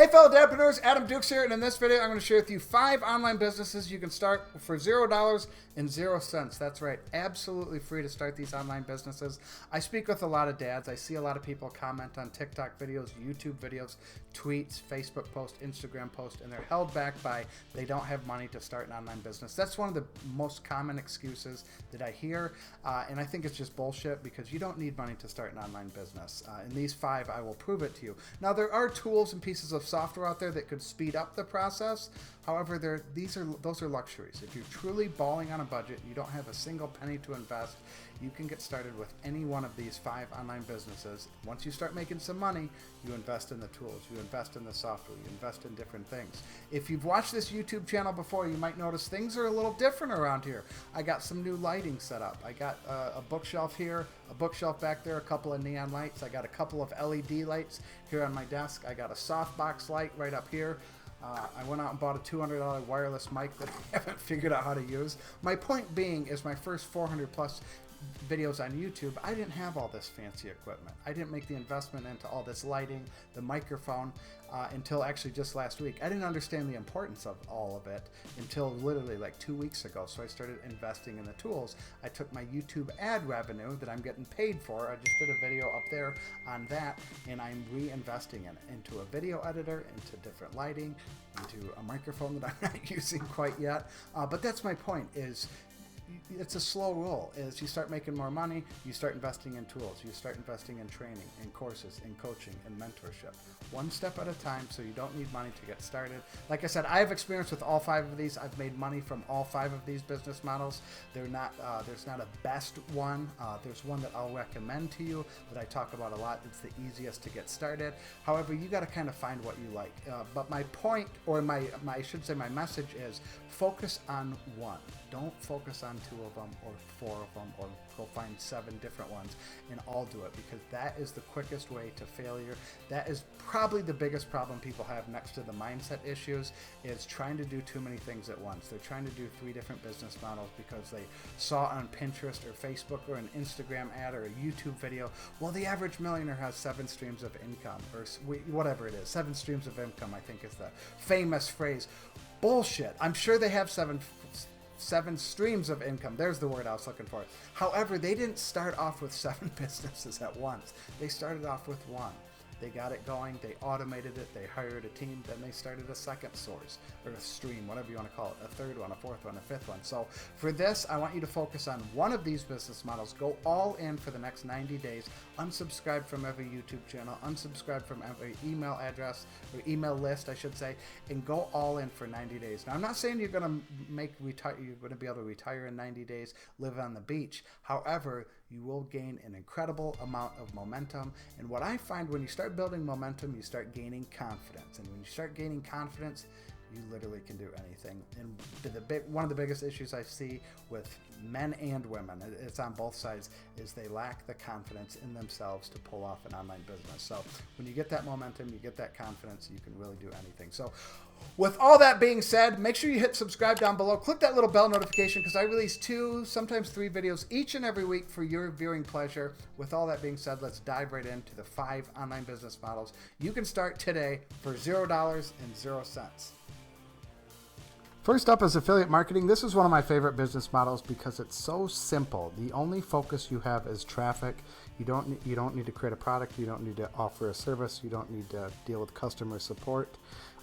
Hey fellow dadpreneurs, Adam Dukes here, and in this video I'm going to share with you 5 online businesses you can start for $0 and 0 cents. That's right, absolutely free to start these online businesses. I speak with a lot of dads. I see a lot of people comment on TikTok videos, YouTube videos, tweets, Facebook posts, Instagram posts, and they're held back by they don't have money to start an online business. That's one of the most common excuses that I hear, and I think it's just bullshit because you don't need money to start an online business. In these 5, I will prove it to you. Now, there are tools and pieces of software out there that could speed up the process. However, those are luxuries. If you're truly balling on a budget, you don't have a single penny to invest, you can get started with any one of these 5 online businesses. Once you start making some money, you invest in the tools, you invest in the software, you invest in different things. If you've watched this YouTube channel before, you might notice things are a little different around here. I got some new lighting set up. I got a bookshelf here, a bookshelf back there, a couple of neon lights. I got a couple of LED lights here on my desk. I got a softbox light right up here. I went out and bought a $200 wireless mic that I haven't figured out how to use. My point being is my first 400 plus videos on YouTube, I didn't have all this fancy equipment. I didn't make the investment into all this lighting, the microphone, until actually just last week. I didn't understand the importance of all of it until literally like 2 weeks ago. So I started investing in the tools. I took my YouTube ad revenue that I'm getting paid for. I just did a video up there on that, and I'm reinvesting in it into a video editor, into different lighting, into a microphone that I'm not using quite yet. But that's my point, is it's a slow roll. As you start making more money, you start investing in tools, you start investing in training, in courses, in coaching, in mentorship. One step at a time, so you don't need money to get started. Like I said, I have experience with all 5 of these. I've made money from all 5 of these business models. There's not a best one. There's one that I'll recommend to you that I talk about a lot. It's the easiest to get started. However, you got to kind of find what you like. But my point, or my message is focus on one. Don't focus on 2 of them or 4 of them, or go find 7 different ones and all do it, because that is the quickest way to failure. That is probably the biggest problem people have next to the mindset issues, is trying to do too many things at once. They're trying to do 3 different business models because they saw on Pinterest or Facebook or an Instagram ad or a YouTube video, well, the average millionaire has 7 streams of income, or whatever it is. 7 streams of income, I think, is the famous phrase. Bullshit. I'm sure they have 7 streams of income. There's the word I was looking for. However, they didn't start off with 7 businesses at once. They started off with 1. They got it going, they automated it, they hired a team, then they started a second source, or a stream, whatever you want to call it, a 3rd one, a 4th one, a 5th one. So for this, I want you to focus on one of these business models. Go all in for the next 90 days. Unsubscribe from every YouTube channel, unsubscribe from every email address, or email list, I should say, and go all in for 90 days. Now, I'm not saying you're going to be able to retire in 90 days, live on the beach. However, you will gain an incredible amount of momentum. And what I find, when you start building momentum, you start gaining confidence. And when you start gaining confidence, you literally can do anything. And one of the biggest issues I see with men and women, it's on both sides, is they lack the confidence in themselves to pull off an online business. So when you get that momentum, you get that confidence, you can really do anything. So with all that being said, make sure you hit subscribe down below. Click that little bell notification, because I release 2, sometimes 3 videos each and every week for your viewing pleasure. With all that being said, let's dive right into the 5 online business models you can start today for $0 and 0 cents. First up is affiliate marketing. This is one of my favorite business models because it's so simple. The only focus you have is traffic. You don't need to create a product. You don't need to offer a service. You don't need to deal with customer support.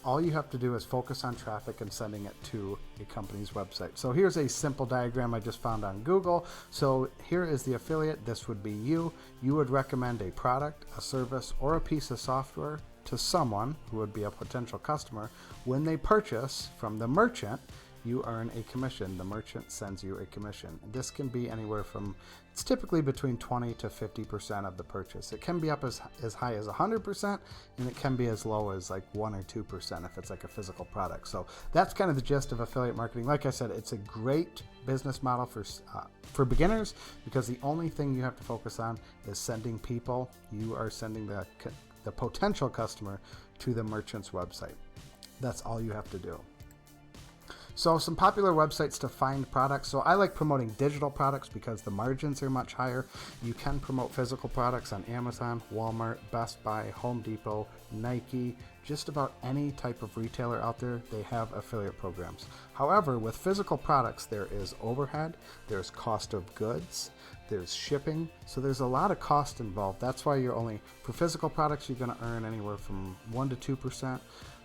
All you have to do is focus on traffic and sending it to a company's website. So here's a simple diagram I just found on Google. So here is the affiliate. This would be you. You would recommend a product, a service, or a piece of software to someone who would be a potential customer. When they purchase from the merchant, you earn a commission. The merchant sends you a commission. This can be anywhere from, it's typically between 20 to 50% of the purchase. It can be up as high as 100%, and it can be as low as like 1 or 2% if it's like a physical product. So that's kind of the gist of affiliate marketing. Like I said, it's a great business model for beginners, because the only thing you have to focus on is sending people. You are sending the potential customer to the merchant's website. That's all you have to do. So some popular websites to find products. So I like promoting digital products because the margins are much higher. You can promote physical products on Amazon, Walmart, Best Buy, Home Depot, Nike, just about any type of retailer out there, they have affiliate programs. However, with physical products, there is overhead, there's cost of goods, there's shipping, so there's a lot of cost involved. That's why for physical products, you're going to earn anywhere from 1% to 2%,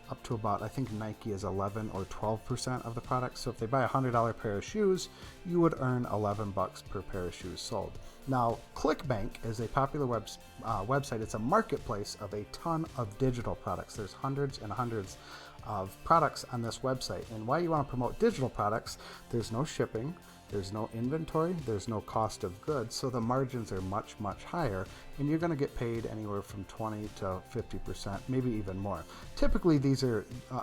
up to about, I think Nike is 11 or 12% of the product. So if they buy a $100 pair of shoes, you would earn $11 per pair of shoes sold. Now, ClickBank is a popular website. It's a marketplace of a ton of digital products. There's hundreds and hundreds of products on this website. And why you want to promote digital products, there's no shipping, there's no inventory, there's no cost of goods, so the margins are much, much higher, and you're going to get paid anywhere from 20 to 50%, maybe even more. Typically,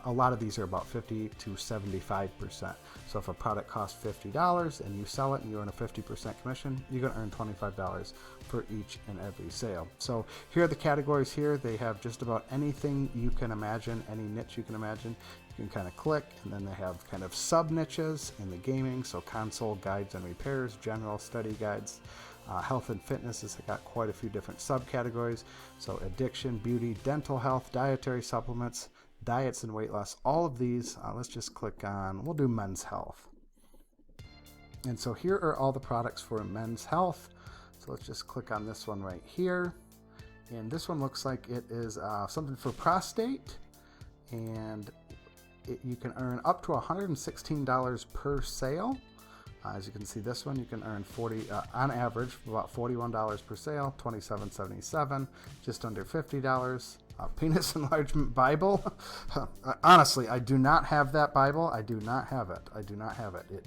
a lot of these are about 50 to 75%. So if a product costs $50 and you sell it and you earn a 50% commission, you're going to earn $25 for each and every sale. So here are the categories here. They have just about anything you can imagine, any niche you can imagine. You can kind of click, and then they have kind of sub niches in the gaming, so console guides and repairs, general study guides, health and fitness has got quite a few different subcategories. So addiction, beauty, dental health, dietary supplements, diets and weight loss, all of these. Let's just click on, we'll do men's health. And so here are all the products for men's health. So let's just click on this one right here. And this one looks like it is something for prostate, and you can earn up to $116 per sale. As you can see, this one you can earn on average about $41 per sale, $27.77, just under $50. Penis enlargement Bible. Honestly, I do not have that Bible. I do not have it.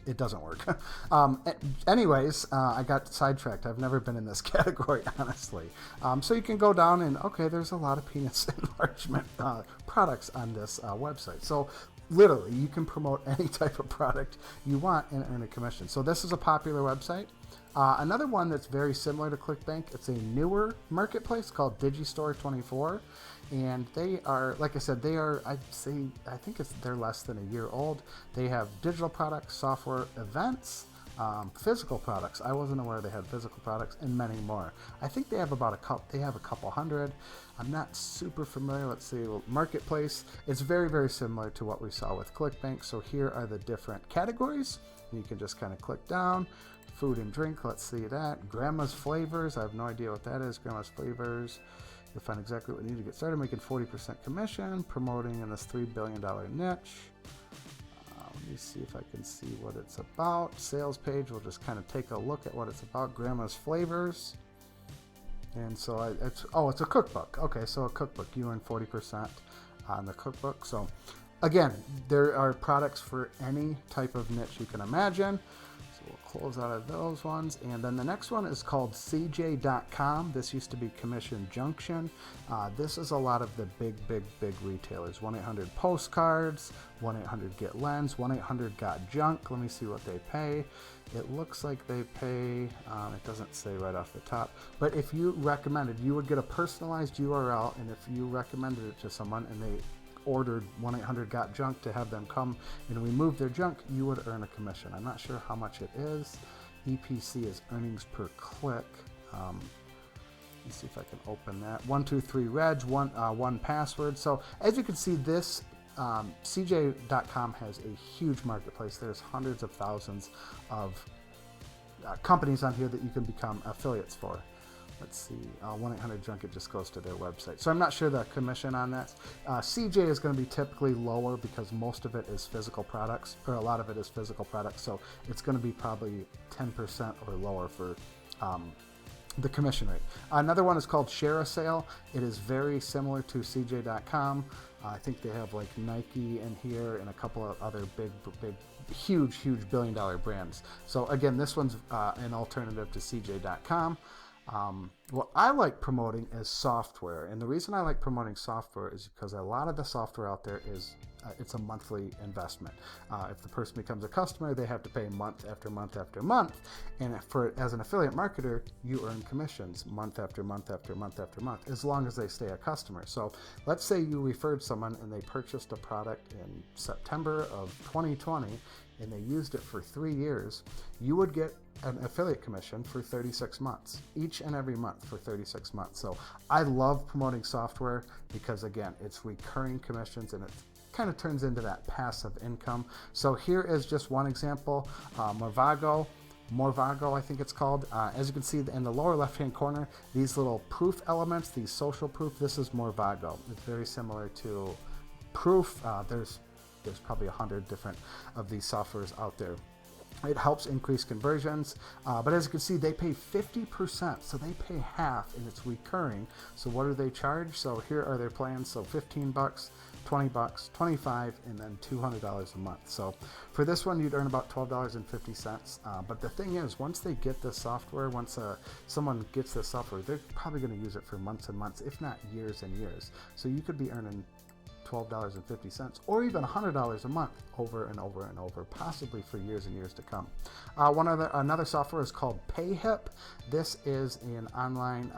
It doesn't work. Anyways, I got sidetracked. I've never been in this category, honestly. So you can go down and, okay, there's a lot of penis enlargement products on this website. So literally, you can promote any type of product you want and earn a commission. So this is a popular website. Another one that's very similar to ClickBank, it's a newer marketplace called Digistore 24. And they are, like I said, I think they're less than a year old. They have digital products, software, events, physical products. I wasn't aware they had physical products, and many more. I think they have a couple hundred. I'm not super familiar. Let's see, marketplace. It's very, very similar to what we saw with ClickBank. So here are the different categories. You can just kind of click down. Food and drink, let's see that. Grandma's Flavors, I have no idea what that is. Grandma's Flavors. You'll find exactly what you need to get started, making 40% commission, promoting in this $3 billion niche. Let me see if I can see what it's about. Sales page, we'll just kind of take a look at what it's about. Grandma's Flavors. And so it's a cookbook. Okay, so a cookbook. You earn 40% on the cookbook. So again, there are products for any type of niche you can imagine. We'll close out of those ones. And then the next one is called CJcom. This used to be Commission Junction. This is a lot of the big retailers. 1-800-Postcards, 1-800-Get-Lens, 1-800-Got-Junk. Let me see what they pay. It looks like they pay, it doesn't say right off the top, but if you recommended, you would get a personalized URL, and if you recommended it to someone and they ordered 1-800-Got-Junk to have them come and remove their junk, you would earn a commission. I'm not sure how much it is. EPC is earnings per click. Let's see if I can open that. 123reg, one password. So as you can see, this CJ.com has a huge marketplace. There's hundreds of thousands of companies on here that you can become affiliates for. Let's see, 1-800-Junk, it just goes to their website. So I'm not sure the commission on that. CJ is going to be typically lower because most of it is physical products, or a lot of it is physical products. So it's going to be probably 10% or lower for the commission rate. Another one is called ShareASale. It is very similar to CJ.com. I think they have like Nike in here and a couple of other big, huge billion-dollar brands. So again, this one's an alternative to CJ.com. What I like promoting is software, and the reason I like promoting software is because a lot of the software out there is it's a monthly investment. If the person becomes a customer, they have to pay month after month after month, and as an affiliate marketer, you earn commissions month after month after month after month, as long as they stay a customer. So let's say you referred someone and they purchased a product in September of 2020, and they used it for 3 years, you would get an affiliate commission for 36 months, each and every month for 36 months. So I love promoting software because, again, it's recurring commissions and it kind of turns into that passive income. So here is just one example. Morvago, I think it's called. As you can see in the lower left-hand corner, these little proof elements, these social proof, this is Morvago. It's very similar to Proof. There's probably 100 different of these softwares out there. It helps increase conversions, but as you can see, they pay 50%, so they pay half, and it's recurring. So what do they charge? So here are their plans. So $15, $20, $25, and then $200 a month. So for this one, you'd earn about $12.50. But the thing is, once they get this software, once someone gets this software, they're probably going to use it for months and months, if not years and years. So you could be earning $12.50 or even $100 a month over and over and over, possibly for years and years to come. Another software is called PayHep. This is an online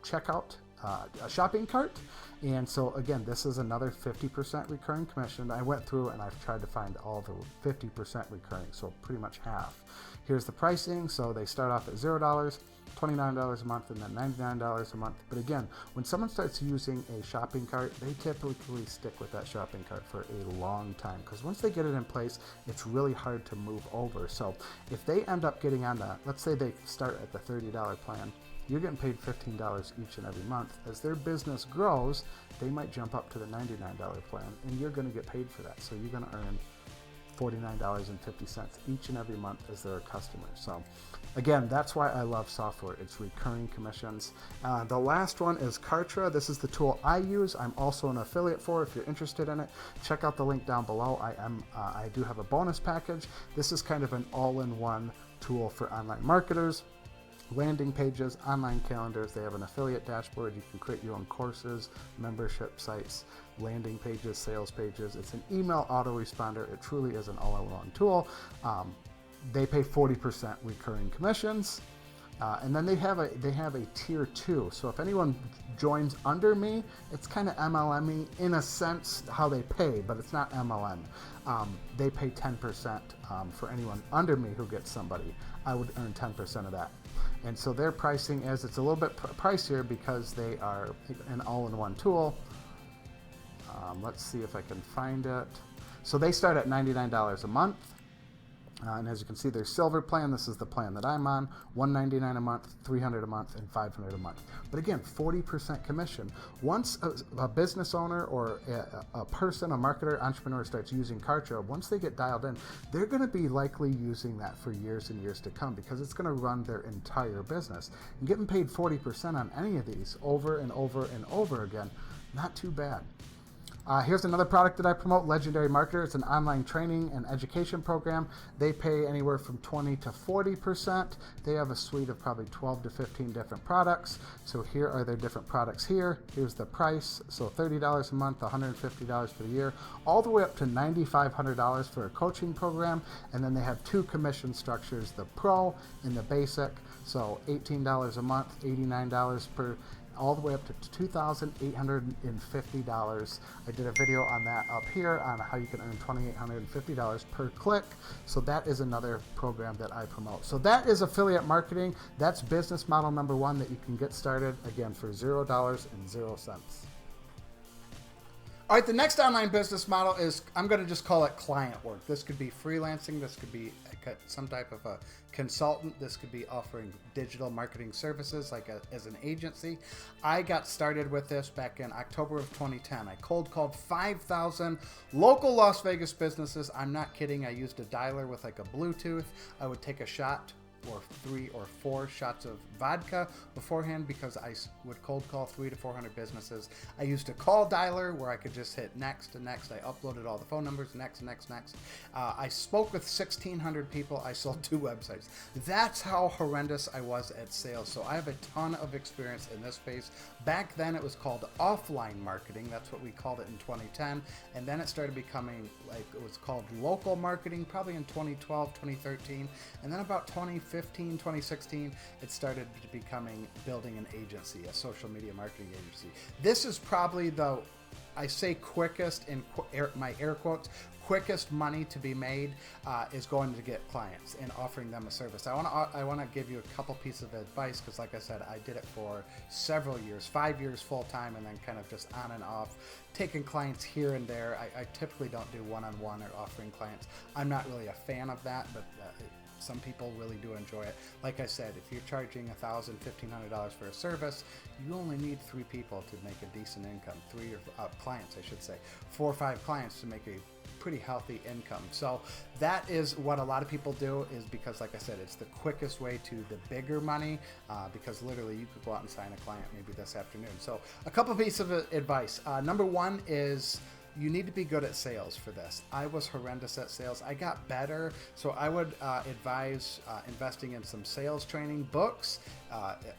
checkout, a shopping cart. And so again, this is another 50% recurring commission. I went through and I've tried to find all the 50% recurring, so pretty much half. Here's the pricing. So they start off at $0, $29 a month, and then $99 a month. But again, when someone starts using a shopping cart, they typically stick with that shopping cart for a long time, because once they get it in place, it's really hard to move over. So if they end up getting on that, let's say they start at the $30 plan, you're getting paid $15 each and every month. As their business grows, they might jump up to the $99 plan, and you're going to get paid for that. So you're going to earn $49.50 each and every month as their customer. So again, that's why I love software. It's recurring commissions. The last one is Kartra. This is the tool I use. I'm also an affiliate for. If you're interested in it, check out the link down below. I do have a bonus package. This is kind of an all-in-one tool for online marketers. Landing pages, online calendars. They have an affiliate dashboard. You can create your own courses, membership sites, landing pages, sales pages. It's an email autoresponder. It truly is an all-in-one tool. They pay 40% recurring commissions. And then they have a tier 2. So if anyone joins under me, it's kind of MLM-y in a sense how they pay, but it's not MLM. They pay 10% for anyone under me who gets somebody. I would earn 10% of that. And so their pricing is, it's a little bit pricier because they are an all-in-one tool. Let's see if I can find it. So they start at $99 a month. And as you can see, their silver plan, this is the plan that I'm on, $199 a month, $300 a month, and $500 a month. But again, 40% commission. Once a business owner or a person, a marketer, entrepreneur starts using Kartra, once they get dialed in, they're going to be likely using that for years and years to come, because it's going to run their entire business. And getting paid 40% on any of these over and over and over again, not too bad. Here's another product that I promote, Legendary Marketer. It's an online training and education program. They pay anywhere from 20 to 40%. They have a suite of probably 12 to 15 different products. So here are their different products here. Here's the price. So $30 a month, $150 for the year, all the way up to $9,500 for a coaching program. And then they have 2 commission structures, the Pro and the Basic. So $18 a month, $89 per, all the way up to $2,850. I did a video on that up here on how you can earn $2,850 per click. So that is another program that I promote. So that is affiliate marketing. That's business model number 1 that you can get started, again, for $0 and 0 cents. All right, the next online business model is, I'm going to just call it client work. This could be freelancing. This could be some type of a consultant. This could be offering digital marketing services as an agency. I got started with this back in October of 2010. I cold called 5,000 local Las Vegas businesses. I'm not kidding. I used a dialer with like a Bluetooth. I would take a shot or 3 or 4 shots of vodka beforehand, because I would cold call 300 to 400 businesses. I used a call dialer where I could just hit next and next. I uploaded all the phone numbers, next. I spoke with 1,600 people. I sold 2 websites. That's how horrendous I was at sales. So I have a ton of experience in this space. Back then it was called offline marketing. That's what we called it in 2010. And then it started becoming like, it was called local marketing probably in 2012, 2013. And then about 2015, 2016, it started becoming building an agency, a social media marketing agency. This is probably the I say quickest in my air quotes, quickest money to be made is going to get clients and offering them a service. I want to give you a couple pieces of advice, because like I said, I did it for several years, 5 years full time, and then kind of just on and off, taking clients here and there. I typically don't do one-on-one or offering clients. I'm not really a fan of that, but some people really do enjoy it. Like I said, if you're charging $1,000, $1,500 for a service, you only need 3 people to make a decent income. 3 or clients, I should say. 4 or 5 clients to make a pretty healthy income. So that is what a lot of people do, is because, like I said, it's the quickest way to the bigger money, because literally you could go out and sign a client maybe this afternoon. So a couple pieces of advice. Number one is, you need to be good at sales for this. I was horrendous at sales. I got better, so I would advise investing in some sales training books.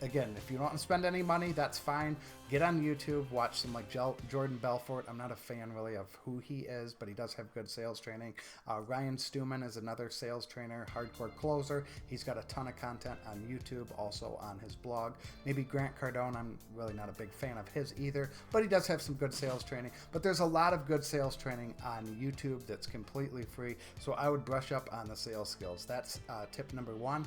Again, if you don't want to spend any money, that's fine. Get on YouTube, watch some like Jordan Belfort. I'm not a fan really of who he is, but he does have good sales training. Ryan Stewman is another sales trainer, hardcore closer. He's got a ton of content on YouTube, also on his blog. Maybe Grant Cardone, I'm really not a big fan of his either, but he does have some good sales training. But there's a lot of good sales training on YouTube that's completely free, so I would brush up on the sales skills. That's tip number one.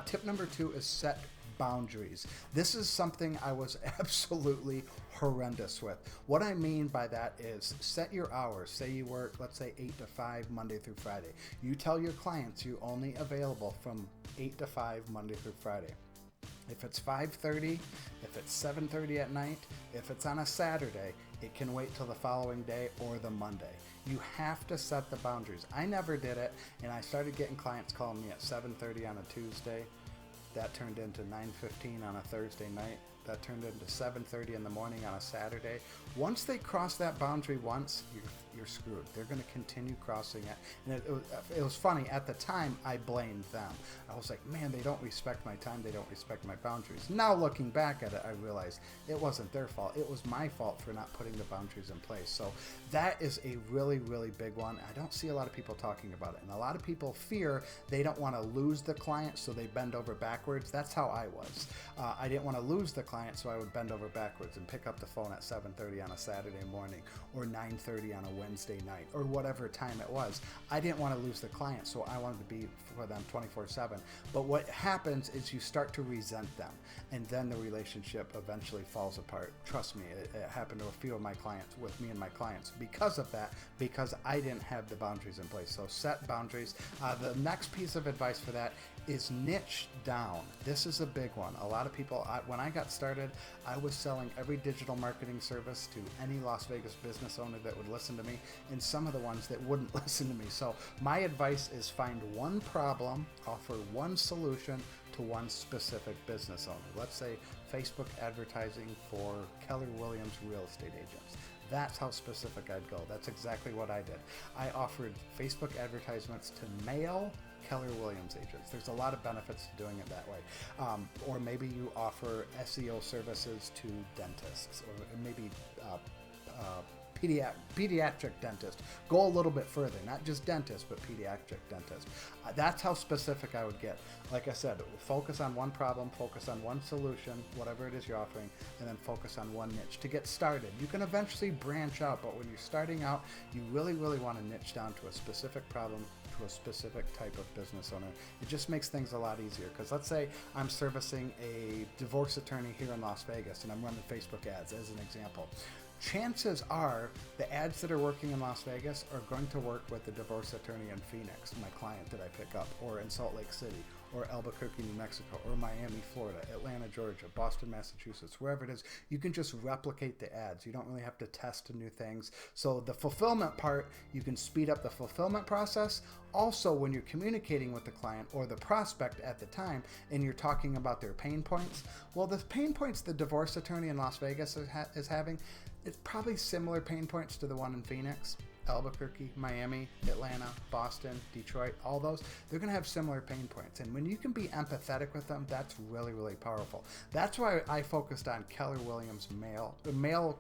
Tip number two is set boundaries. This is something I was absolutely horrendous with. What I mean by that is, set your hours. Say you work, let's say 8 to 5 Monday through Friday. You tell your clients you're only available from 8 to 5 Monday through Friday. If it's 5:30, if it's 7:30 at night, if it's on a Saturday, it can wait till the following day or the Monday. You have to set the boundaries. I never did it, and I started getting clients calling me at 7:30 on a Tuesday. That turned into 9:15 on a Thursday night. That turned into 7:30 in the morning on a Saturday. Once they cross that boundary once, you're screwed. They're going to continue crossing it. And it was funny. At the time, I blamed them. I was like, man, they don't respect my time. They don't respect my boundaries. Now, looking back at it, I realized it wasn't their fault. It was my fault for not putting the boundaries in place. So that is a really, really big one. I don't see a lot of people talking about it. And a lot of people fear they don't want to lose the client, so they bend over backwards. That's how I was. I didn't want to lose the client, so I would bend over backwards and pick up the phone at 7:30 on a Saturday morning, or 9:30 on a Wednesday night, or whatever time it was. I didn't want to lose the client, so I wanted to be for them 24/7. But what happens is you start to resent them, and then the relationship eventually falls apart. Trust me, it happened to a few of my clients, with me and my clients, because of that, because I didn't have the boundaries in place. So set boundaries. The next piece of advice for that is niche down. This is a big one. A lot of people, when I got started, I was selling every digital marketing service to any Las Vegas business owner that would listen to me, and some of the ones that wouldn't listen to me. So my advice is, find one problem, offer one solution to one specific business owner. Let's say Facebook advertising for Keller Williams real estate agents. That's how specific I'd go. That's exactly what I did. I offered Facebook advertisements to male Keller Williams agents. There's a lot of benefits to doing it that way. Or maybe you offer SEO services to dentists, or maybe pediatric dentist. Go a little bit further, not just dentist, but pediatric dentist. That's how specific I would get. Like I said, focus on one problem, focus on one solution, whatever it is you're offering, and then focus on one niche to get started. You can eventually branch out, but when you're starting out, you really, really want to niche down to a specific problem, to a specific type of business owner. It just makes things a lot easier, because let's say I'm servicing a divorce attorney here in Las Vegas, and I'm running Facebook ads as an example. Chances are the ads that are working in Las Vegas are going to work with the divorce attorney in Phoenix, my client that I pick up, or in Salt Lake City, or Albuquerque, New Mexico, or Miami, Florida, Atlanta, Georgia, Boston, Massachusetts, wherever it is. You can just replicate the ads. You don't really have to test new things. So the fulfillment part, you can speed up the fulfillment process. Also, when you're communicating with the client or the prospect at the time, and you're talking about their pain points, well, the pain points the divorce attorney in Las Vegas is having, it's probably similar pain points to the one in Phoenix, Albuquerque, Miami, Atlanta, Boston, Detroit, all those. They're going to have similar pain points. And when you can be empathetic with them, that's really, really powerful. That's why I focused on Keller Williams male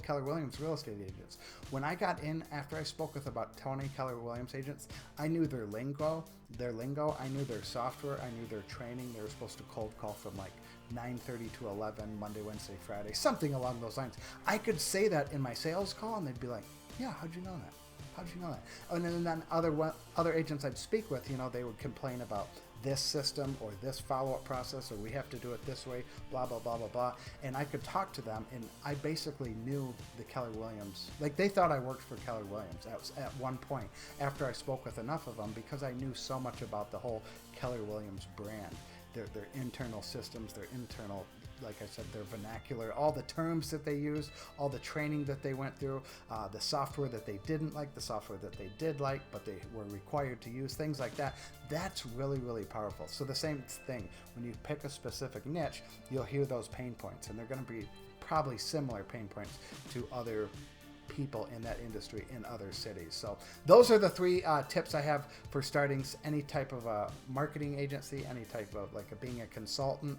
Keller Williams real estate agents. When I got in, after I spoke with about 20 Keller Williams agents, I knew their lingo, I knew their software, I knew their training. They were supposed to cold call from like 9:30 to 11, Monday, Wednesday, Friday, something along those lines. I could say that in my sales call, and they'd be like, yeah, how'd you know that? How'd you know that? And then other agents I'd speak with, you know, they would complain about this system or this follow-up process, or we have to do it this way, blah, blah, blah, blah, blah. And I could talk to them, and I basically knew the Keller Williams. Like, they thought I worked for Keller Williams at one point after I spoke with enough of them, because I knew so much about the whole Keller Williams brand, their internal systems, their internal, like I said, their vernacular, all the terms that they use, all the training that they went through, the software that they didn't like, the software that they did like, but they were required to use, things like that. That's really, really powerful. So the same thing, when you pick a specific niche, you'll hear those pain points, and they're going to be probably similar pain points to other people in that industry in other cities. So those are the three tips I have for starting any type of a marketing agency, any type of being a consultant,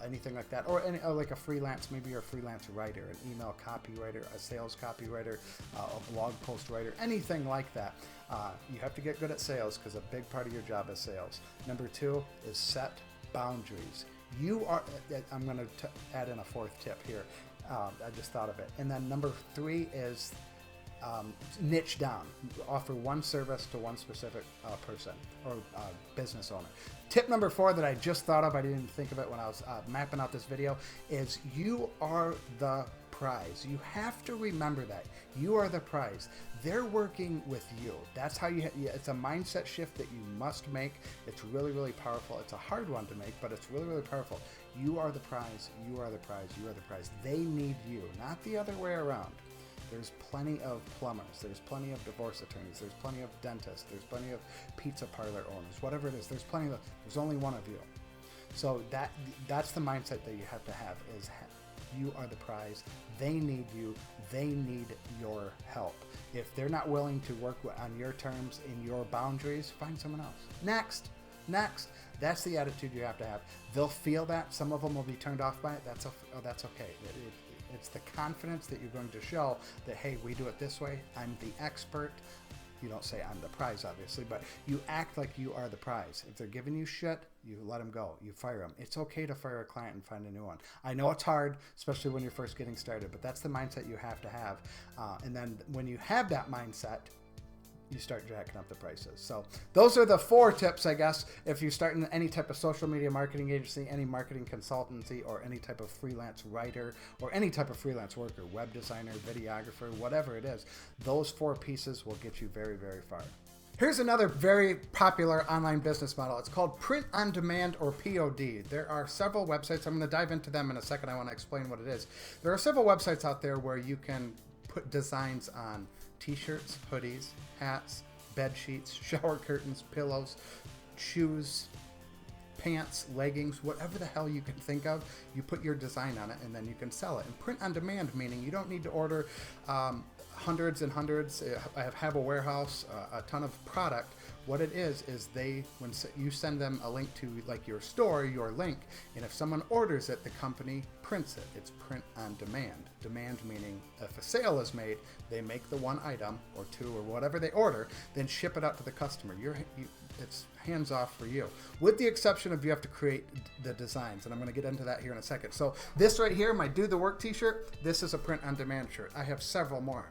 anything like that, or like a freelance, maybe you're a freelance writer, an email copywriter, a sales copywriter, a blog post writer, anything like that. You have to get good at sales, because a big part of your job is sales. Number 2 is set boundaries. I'm going to add in a 4th tip here. I just thought of it. And then number 3 is niche down. Offer one service to one specific person or business owner. Tip number 4 that I just thought of, I didn't even think of it when I was mapping out this video, is you are the prize. You have to remember that. You are the prize. They're working with you. That's how it's a mindset shift that you must make. It's really, really powerful. It's a hard one to make, but it's really, really powerful. You are the prize. You are the prize. You are the prize. They need you, not the other way around. There's plenty of plumbers. There's plenty of divorce attorneys. There's plenty of dentists. There's plenty of pizza parlor owners. Whatever it is, there's plenty of. There's only one of you. So that's the mindset that you have to have. Is you are the prize. They need you. They need your help. If they're not willing to work on your terms, in your boundaries, find someone else. Next. That's the attitude you have to have. They'll feel that. Some of them will be turned off by it. That's okay. It's the confidence that you're going to show that, hey, we do it this way. I'm the expert. You don't say I'm the prize, obviously, but you act like you are the prize. If they're giving you shit, you let them go. You fire them. It's okay to fire a client and find a new one. I know it's hard, especially when you're first getting started, but that's the mindset you have to have. And then when you have that mindset, you start jacking up the prices. So those are the 4 tips, I guess, if you're starting any type of social media marketing agency, any marketing consultancy, or any type of freelance writer, or any type of freelance worker, web designer, videographer, whatever it is. Those 4 pieces will get you very, very far. Here's another very popular online business model. It's called print on demand, or POD. There are several websites. I'm going to dive into them in a second. I want to explain what it is. There are several websites out there where you can put designs on t-shirts, hoodies, hats, bed sheets, shower curtains, pillows, shoes, pants, leggings, whatever the hell you can think of. You put your design on it, and then you can sell it. And print on demand, meaning you don't need to order hundreds and hundreds. I have a warehouse, a ton of product. What it is when you send them a link to like your store, your link, and if someone orders it, the company prints it. It's print on demand. Demand meaning if a sale is made, they make the 1 item or 2 or whatever they order, then ship it out to the customer. It's hands off for you, with the exception of you have to create the designs, and I'm going to get into that here in a second. So this right here, my Do the Work t-shirt, this is a print on demand shirt. I have several more.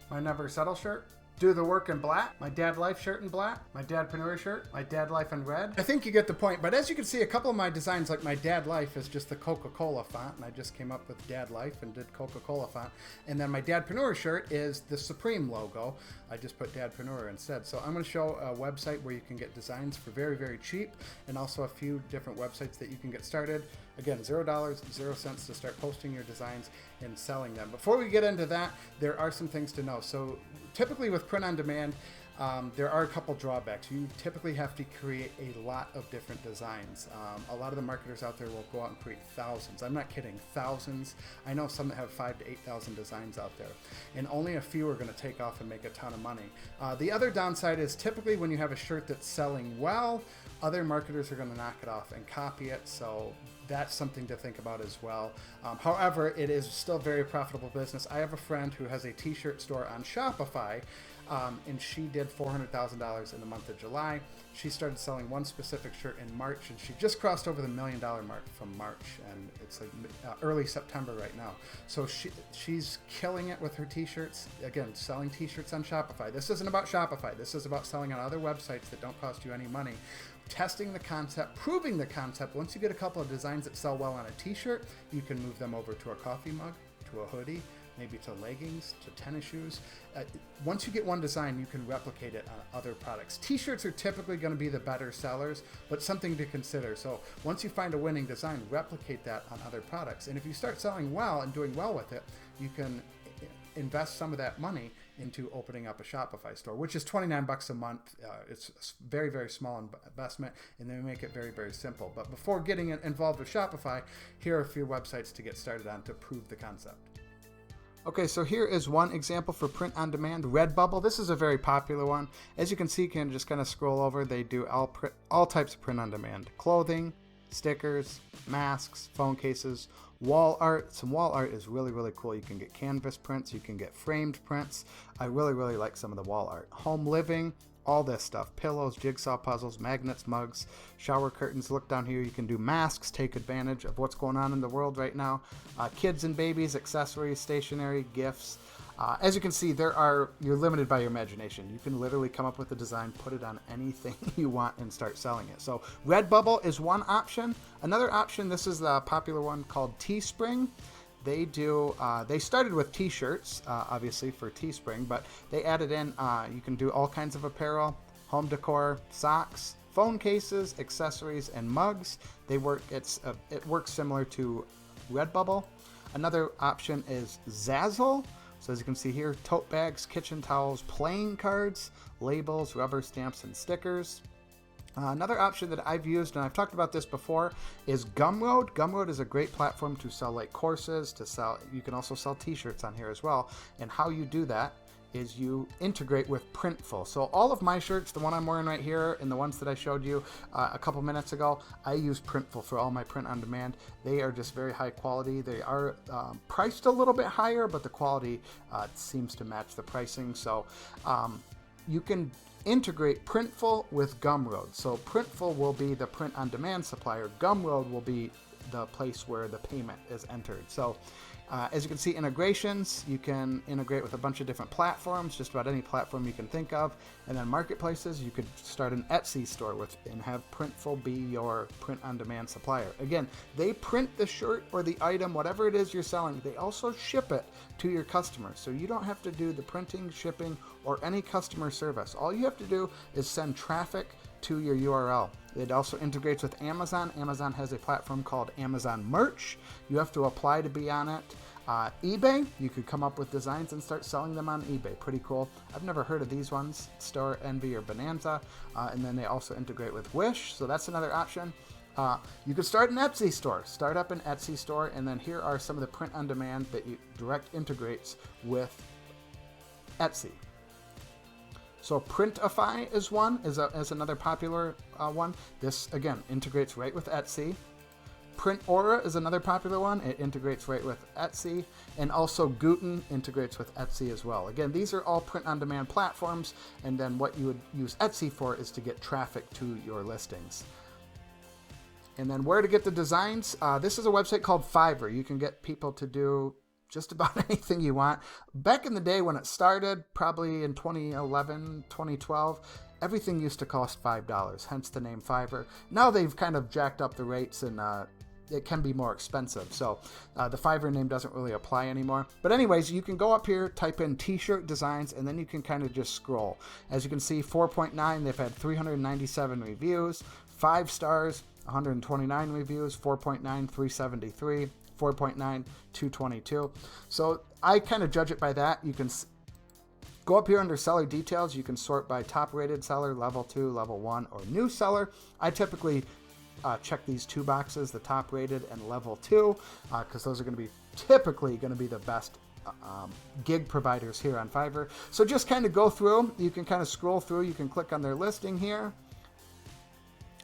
My Never Settle shirt, Do the Work in black, my Dad Life shirt in black, my Dadpreneur shirt, my Dad Life in red. I think you get the point, but as you can see, a couple of my designs, like my Dad Life is just the Coca-Cola font, and I just came up with Dad Life and did Coca-Cola font. And then my Dadpreneur shirt is the Supreme logo. I just put Dadpreneur instead. So I'm going to show a website where you can get designs for very, very cheap, and also a few different websites that you can get started. Again, $0, 0 cents to start posting your designs and selling them. Before we get into that, there are some things to know. So typically with print on demand, there are a couple drawbacks. You typically have to create a lot of different designs. A lot of the marketers out there will go out and create thousands. I'm not kidding, thousands. I know some that have 5,000 to 8,000 designs out there, and only a few are going to take off and make a ton of money. The other downside is typically when you have a shirt that's selling well, other marketers are going to knock it off and copy it. So that's something to think about as well. However, it is still very profitable business. I have a friend who has a t-shirt store on Shopify, and she did $400,000 in the month of July. She started selling one specific shirt in March, and she just crossed over the $1 million mark from March, and it's like early September right now. So she's killing it with her t-shirts. Again, selling t-shirts on Shopify. This isn't about Shopify. This is about selling on other websites that don't cost you any money. Testing the concept, proving the concept. Once you get a couple of designs that sell well on a t-shirt, you can move them over to a coffee mug, to a hoodie, maybe to leggings, to tennis shoes. Once you get one design, you can replicate it on other products. T-shirts are typically going to be the better sellers, but something to consider. So once you find a winning design, replicate that on other products. And if you start selling well and doing well with it, you can invest some of that money into opening up a Shopify store, which is $29 a month. It's a very, very small investment, and they make it very, very simple. But before getting involved with Shopify, here are a few websites to get started on to prove the concept. Okay, so here is one example for print on demand, Redbubble. This is a very popular one. As you can see, you can just kind of scroll over. They do all types of print on demand: clothing, stickers, masks, phone cases, wall art. Some wall art is really, really cool. You can get canvas prints, you can get framed prints. I really, really like some of the wall art. Home living, all this stuff: pillows, jigsaw puzzles, magnets, mugs, shower curtains. Look down here, you can do masks. Take advantage of what's going on in the world right now. Kids and babies, accessories, stationery, gifts. As you can see, you're limited by your imagination. You can literally come up with a design, put it on anything you want, and start selling it. So Redbubble is one option. Another option, this is the popular one called Teespring. They started with t-shirts, obviously for Teespring, but they added in, you can do all kinds of apparel, home decor, socks, phone cases, accessories, and mugs. It works similar to Redbubble. Another option is Zazzle. So as you can see here, tote bags, kitchen towels, playing cards, labels, rubber stamps, and stickers. Another option that I've used, and I've talked about this before, is Gumroad. Gumroad is a great platform to sell like courses, you can also sell t-shirts on here as well. And how you do that is you integrate with Printful. So all of my shirts, the one I'm wearing right here and the ones that I showed you a couple minutes ago, I use Printful for all my print on demand. They are just very high quality. They are priced a little bit higher, but the quality seems to match the pricing. So you can integrate Printful with Gumroad. So Printful will be the print on demand supplier. Gumroad will be the place where the payment is entered. So as you can see, integrations, you can integrate with a bunch of different platforms, just about any platform you can think of. And then marketplaces, you could start an Etsy store and have Printful be your print-on-demand supplier. Again, they print the shirt or the item, whatever it is you're selling. They also ship it to your customers. So you don't have to do the printing, shipping, or any customer service. All you have to do is send traffic to your URL. It also integrates with Amazon. Amazon has a platform called Amazon Merch. You have to apply to be on it. eBay, you could come up with designs and start selling them on eBay. Pretty cool. I've never heard of these ones, Store, Envy, or Bonanza. And then they also integrate with Wish, so that's another option. You could start an Etsy store. Start up an Etsy store, and then here are some of the print on demand that you direct integrates with Etsy. So Printify is another popular one. This, again, integrates right with Etsy. Printaura is another popular one. It integrates right with Etsy. And also Guten integrates with Etsy as well. Again, these are all print-on-demand platforms, and then what you would use Etsy for is to get traffic to your listings. And then where to get the designs. This is a website called Fiverr. You can get people to do just about anything you want. Back in the day when it started, probably in 2011, 2012, everything used to cost $5, hence the name Fiverr. Now they've kind of jacked up the rates, and it can be more expensive. So the Fiverr name doesn't really apply anymore. But anyways, you can go up here, type in t-shirt designs, and then you can kind of just scroll. As you can see, 4.9, they've had 397 reviews, 5 stars, 129 reviews, 4.9, 373, 4.9, 222. So I kind of judge it by that. You can go up here under seller details. You can sort by top rated seller, level 2, level 1, or new seller. I typically check these 2 boxes, the top rated and level 2, because those are typically going to be the best gig providers here on Fiverr. So just kind of go through. You can kind of scroll through. You can click on their listing here.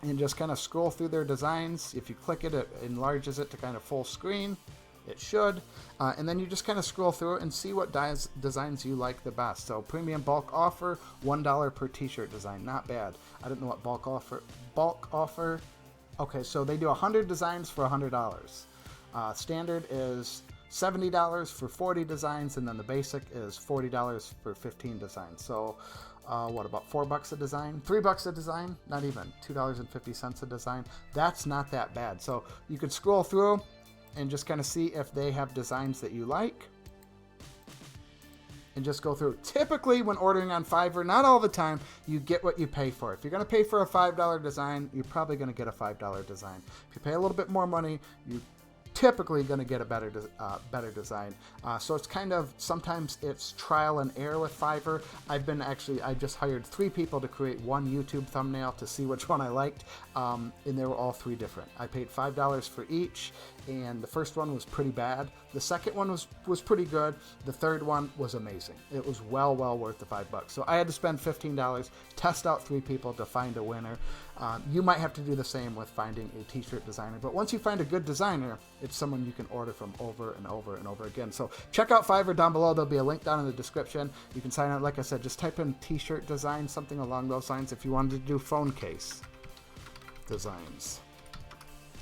and just kind of scroll through their designs. If you click it, it enlarges it to kind of full screen. It should. And then you just kind of scroll through it and see what designs you like the best. So premium bulk offer, $1 per t-shirt design. Not bad. I don't know what bulk offer. Okay, so they do 100 designs for $100. Standard is $70 for 40 designs, and then the basic is $40 for 15 designs. So what, about $4 a design? $3 a design? Not even. $2.50 a design. That's not that bad. So you could scroll through and just kind of see if they have designs that you like, and just go through. Typically, when ordering on Fiverr, not all the time, you get what you pay for. If you're going to pay for a $5 design, you're probably going to get a $5 design. If you pay a little bit more money, you typically going to get a better design. So it's kind of, sometimes it's trial and error with Fiverr. I just hired 3 people to create one YouTube thumbnail to see which one I liked, and they were all 3 different. I paid $5 for each, and the first one was pretty bad. The second one was pretty good. The third one was amazing. It was well worth the $5. So I had to spend $15, test out 3 people to find a winner. You might have to do the same with finding a t-shirt designer, but once you find a good designer, it's someone you can order from over and over and over again. So check out Fiverr down below. There'll be a link down in the description. You can sign up. Like I said, just type in t-shirt design, something along those lines. If you wanted to do phone case designs,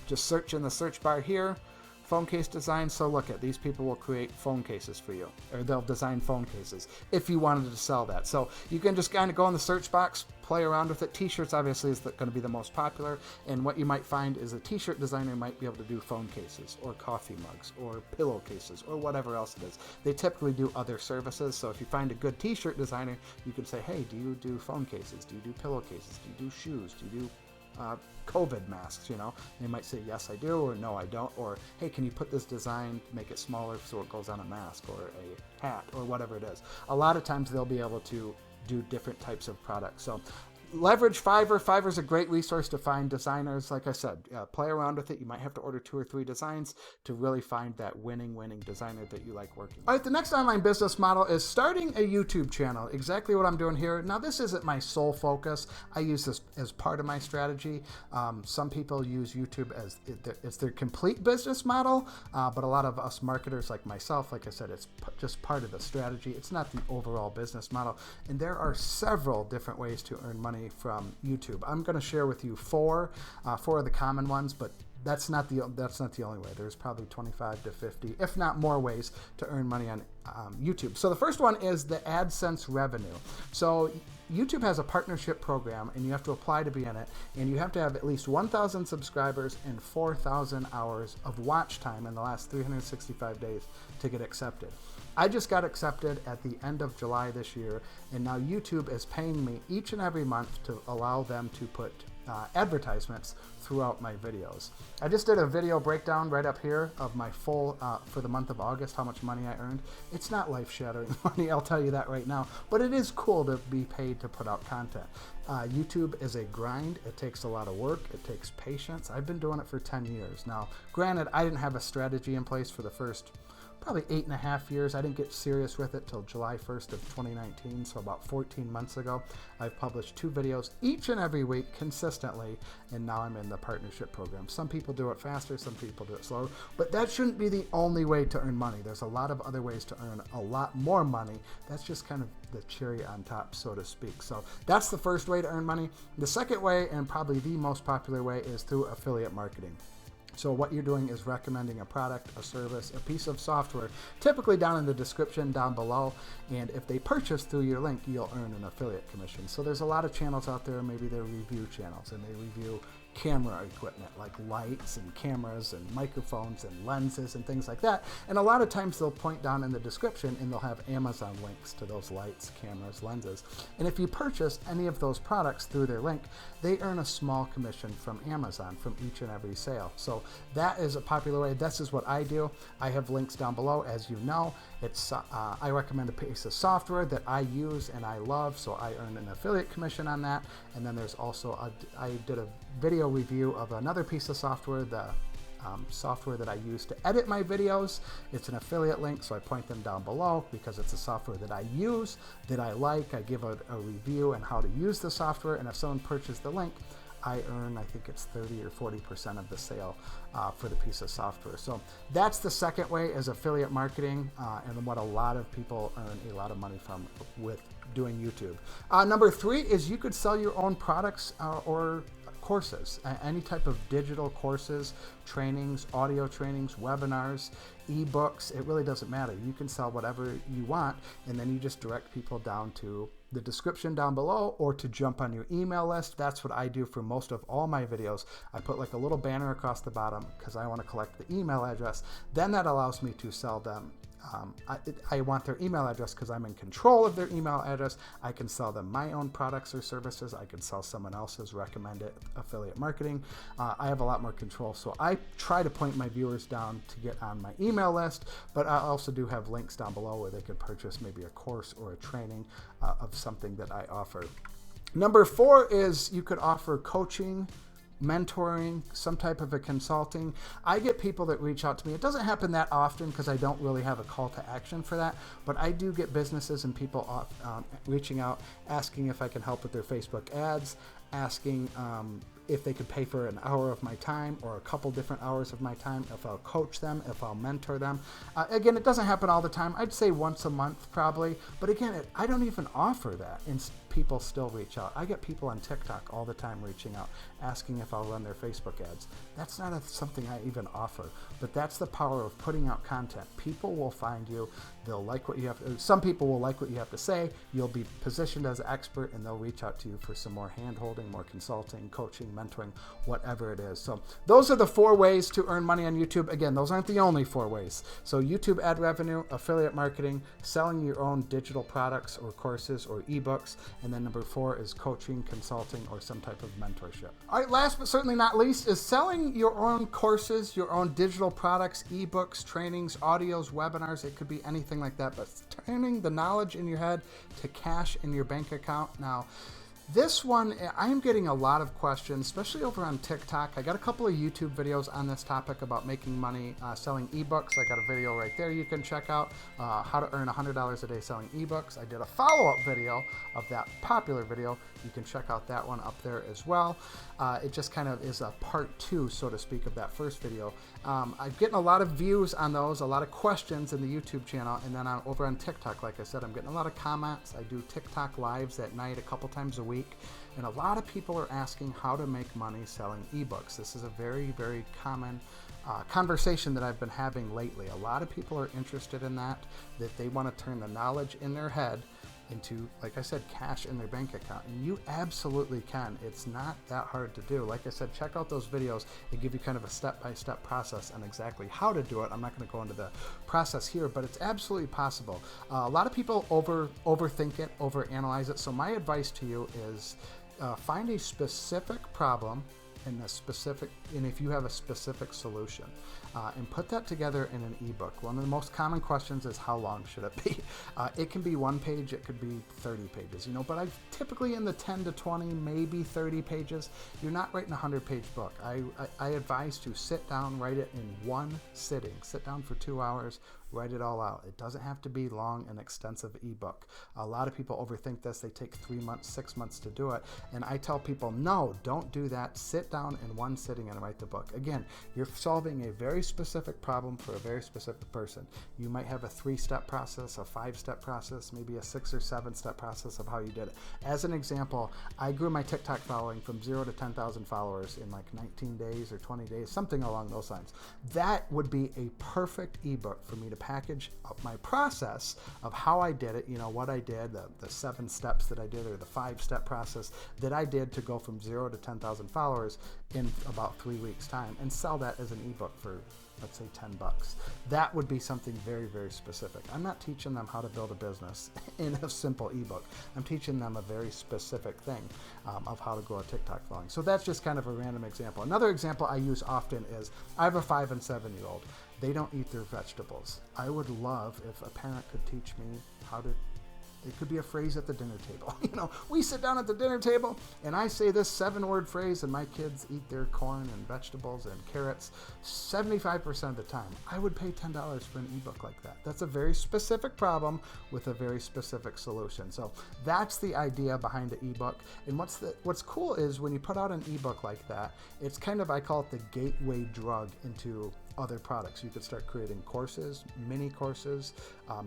just search in the search bar here, phone case design. So look at these people will create phone cases for you, or they'll design phone cases if you wanted to sell that. So you can just kind of go in the search box, play around with it. T-shirts obviously is going to be the most popular, and what you might find is a t-shirt designer might be able to do phone cases or coffee mugs or pillowcases or whatever else it is. They typically do other services. So if you find a good t-shirt designer, you can say, hey, do you do phone cases? Do you do pillowcases? Do you do shoes? Do you do COVID masks? You know, they might say yes I do, or no I don't, or hey, can you put this design, make it smaller so it goes on a mask or a hat or whatever it is. A lot of times they'll be able to do different types of products. So leverage Fiverr. Fiverr's a great resource to find designers. Like I said, play around with it. You might have to order 2 or 3 designs to really find that winning designer that you like working with. All right, the next online business model is starting a YouTube channel. Exactly what I'm doing here. Now, this isn't my sole focus. I use this as part of my strategy. Some people use YouTube as their complete business model, but a lot of us marketers like myself, like I said, it's just part of the strategy. It's not the overall business model. And there are several different ways to earn money from YouTube. I'm going to share with you 4 of the common ones, but that's not the only way. There's probably 25 to 50, if not more, ways to earn money on YouTube. So the first one is the AdSense revenue. So YouTube has a partnership program, and you have to apply to be in it, and you have to have at least 1,000 subscribers and 4,000 hours of watch time in the last 365 days to get accepted. I just got accepted at the end of July this year, and now YouTube is paying me each and every month to allow them to put advertisements throughout my videos. I just did a video breakdown right up here of my full, for the month of August, how much money I earned. It's not life-shattering money, I'll tell you that right now, but it is cool to be paid to put out content. YouTube is a grind. It takes a lot of work. It takes patience. I've been doing it for 10 years. Now, granted, I didn't have a strategy in place for the first probably 8.5 years. I didn't get serious with it till July 1st of 2019, so about 14 months ago. I've published 2 videos each and every week consistently, and now I'm in the partnership program. Some people do it faster, some people do it slower, but that shouldn't be the only way to earn money. There's a lot of other ways to earn a lot more money. That's just kind of the cherry on top, so to speak. So that's the first way to earn money. The second way, and probably the most popular way, is through affiliate marketing. So what you're doing is recommending a product, a service, a piece of software, typically down in the description down below. And if they purchase through your link, you'll earn an affiliate commission. So there's a lot of channels out there. Maybe they're review channels, and they review camera equipment like lights and cameras and microphones and lenses and things like that. And a lot of times they'll point down in the description and they'll have Amazon links to those lights, cameras, lenses. And if you purchase any of those products through their link, they earn a small commission from Amazon from each and every sale. So that is a popular way. This is what I do. I have links down below, as you know. It's I recommend a piece of software that I use and I love, so I earn an affiliate commission on that. And then there's also I did a video review of another piece of software, the software that I use to edit my videos. It's an affiliate link, so I point them down below because it's a software that I use, that I like. I give a review on how to use the software, and if someone purchased the link, I earn, I think it's 30 or 40% of the sale for the piece of software. So that's the second way, is affiliate marketing, and what a lot of people earn a lot of money from with doing YouTube. Number 3 is you could sell your own products or courses, any type of digital courses, trainings, audio trainings, webinars, ebooks. It really doesn't matter. You can sell whatever you want, and then you just direct people down to the description down below or to jump on your email list. That's what I do for most of all my videos. I put like a little banner across the bottom because I want to collect the email address. Then that allows me to sell them. I want their email address because I'm in control of their email address. I can sell them my own products or services. I can sell someone else's recommended affiliate marketing. I have a lot more control. So I try to point my viewers down to get on my email list, but I also do have links down below where they could purchase maybe a course or a training of something that I offer. Number 4 is you could offer coaching, mentoring, some type of a consulting. I get people that reach out to me. It doesn't happen that often because I don't really have a call to action for that, but I do get businesses and people reaching out, asking if I can help with their Facebook ads, asking if they could pay for an hour of my time or a couple different hours of my time, if I'll coach them, if I'll mentor them. Again, it doesn't happen all the time. I'd say once a month probably, but again, I don't even offer that, and people still reach out. I get people on TikTok all the time reaching out, asking if I'll run their Facebook ads. That's not something I even offer, but that's the power of putting out content. People will find you. They'll like what you have. Some people will like what you have to say. You'll be positioned as an expert, and they'll reach out to you for some more hand-holding, more consulting, coaching, mentoring, whatever it is. So those are the 4 ways to earn money on YouTube. Again, those aren't the only 4 ways. So YouTube ad revenue, affiliate marketing, selling your own digital products or courses or ebooks, and then number 4 is coaching, consulting, or some type of mentorship. All right, last but certainly not least is selling your own courses, your own digital products, ebooks, trainings, audios, webinars. It could be anything like that, but turning the knowledge in your head to cash in your bank account. Now, this one, I am getting a lot of questions, especially over on TikTok. I got a couple of YouTube videos on this topic about making money selling ebooks. I got a video right there you can check out, how to earn $100 a day selling ebooks. I did a follow-up video of that popular video. You can check out that one up there as well. It just kind of is a part 2, so to speak, of that first video. I'm getting a lot of views on those, a lot of questions in the YouTube channel, and then over on TikTok, like I said, I'm getting a lot of comments. I do TikTok lives at night a couple times a week, and a lot of people are asking how to make money selling ebooks. This is a very, very common conversation that I've been having lately. A lot of people are interested in that they want to turn the knowledge in their head into, like I said, cash in their bank account. And you absolutely can. It's not that hard to do. Like I said, check out those videos. They give you kind of a step-by-step process on exactly how to do it. I'm not going to go into the process here, but it's absolutely possible. A lot of people overthink it, overanalyze it. So my advice to you is find a specific problem and if you have a specific solution, and put that together in an ebook. One of the most common questions is how long should it be? It can be 1 page, it could be 30 pages, but I've typically in the 10 to 20, maybe 30 pages. You're not writing a 100-page book. I advise to sit down, write it in one sitting. Sit down for 2 hours, write it all out. It doesn't have to be long and extensive ebook. A lot of people overthink this. They take 3 months, 6 months to do it. And I tell people, no, don't do that. Sit down in one sitting and write the book. Again, you're solving a very specific problem for a very specific person. You might have a 3-step process, a 5-step process, maybe a 6 or 7-step process of how you did it. As an example, I grew my TikTok following from 0 to 10,000 followers in like 19 days or 20 days, something along those lines. That would be a perfect ebook for me to package up my process of how I did it, what I did, the 7 steps that I did, or the 5-step process that I did to go from 0 to 10,000 followers in about 3 weeks time, and sell that as an ebook for, let's say, $10. That would be something very, very specific. I'm not teaching them how to build a business in a simple ebook. I'm teaching them a very specific thing of how to grow a TikTok following. So that's just kind of a random example. Another example I use often is I have a 5 and 7-year-old. They don't eat their vegetables. I would love if a parent could teach me how to It could be a phrase at the dinner table. You know, we sit down at the dinner table and I say this 7-word phrase and my kids eat their corn and vegetables and carrots 75% of the time. I would pay $10 for an ebook like that. That's a very specific problem with a very specific solution. So that's the idea behind the ebook. And what's cool is when you put out an ebook like that, it's kind of, I call it the gateway drug into other products. You could start creating courses, mini courses,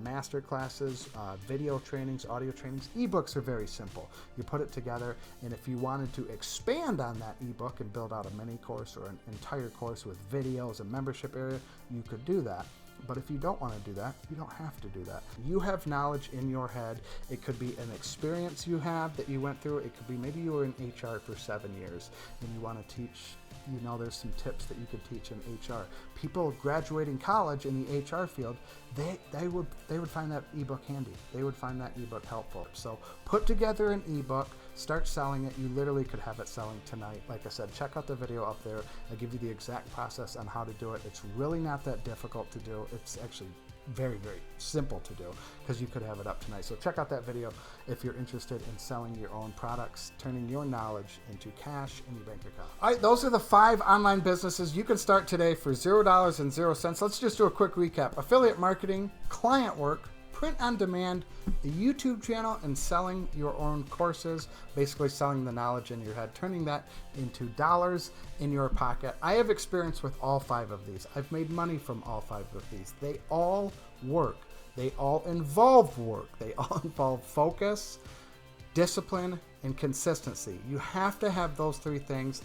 master classes, video trainings, audio trainings. Ebooks are very simple. You put it together, and if you wanted to expand on that ebook and build out a mini course or an entire course with videos, a membership area, you could do that. But if you don't want to do that, you don't have to do that. You have knowledge in your head. It could be an experience you have that you went through. It could be maybe you were in HR for 7 years and you want to teach, you know, there's some tips that you could teach in HR. People graduating college in the HR field, they would find that ebook handy. They would find that ebook helpful. So put together an ebook, start selling it. You literally could have it selling tonight. Like I said, check out the video up there. I give you the exact process on how to do it. It's really not that difficult to do. It's actually very, very simple to do because you could have it up tonight. So check out that video if you're interested in selling your own products, turning your knowledge into cash in your bank account. All right, those are the 5 online businesses you can start today for $0. Let's just do a quick recap. Affiliate marketing, client work, print on demand, a YouTube channel, and selling your own courses, basically selling the knowledge in your head, turning that into dollars in your pocket. I have experience with all 5 of these. I've made money from all 5 of these. They all work. They all involve work. They all involve focus, discipline, and consistency. You have to have those 3 things.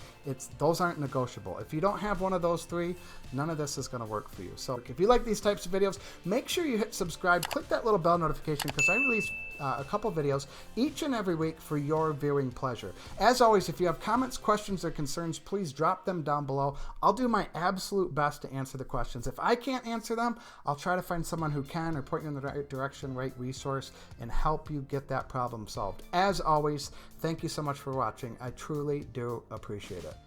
Those aren't negotiable. If you don't have one of those 3, none of this is going to work for you. So if you like these types of videos, make sure you hit subscribe, click that little bell notification because I release a couple videos each and every week for your viewing pleasure. As always, if you have comments, questions, or concerns, please drop them down below. I'll do my absolute best to answer the questions. If I can't answer them, I'll try to find someone who can or point you in the right direction, right resource, and help you get that problem solved. As always, thank you so much for watching. I truly do appreciate it.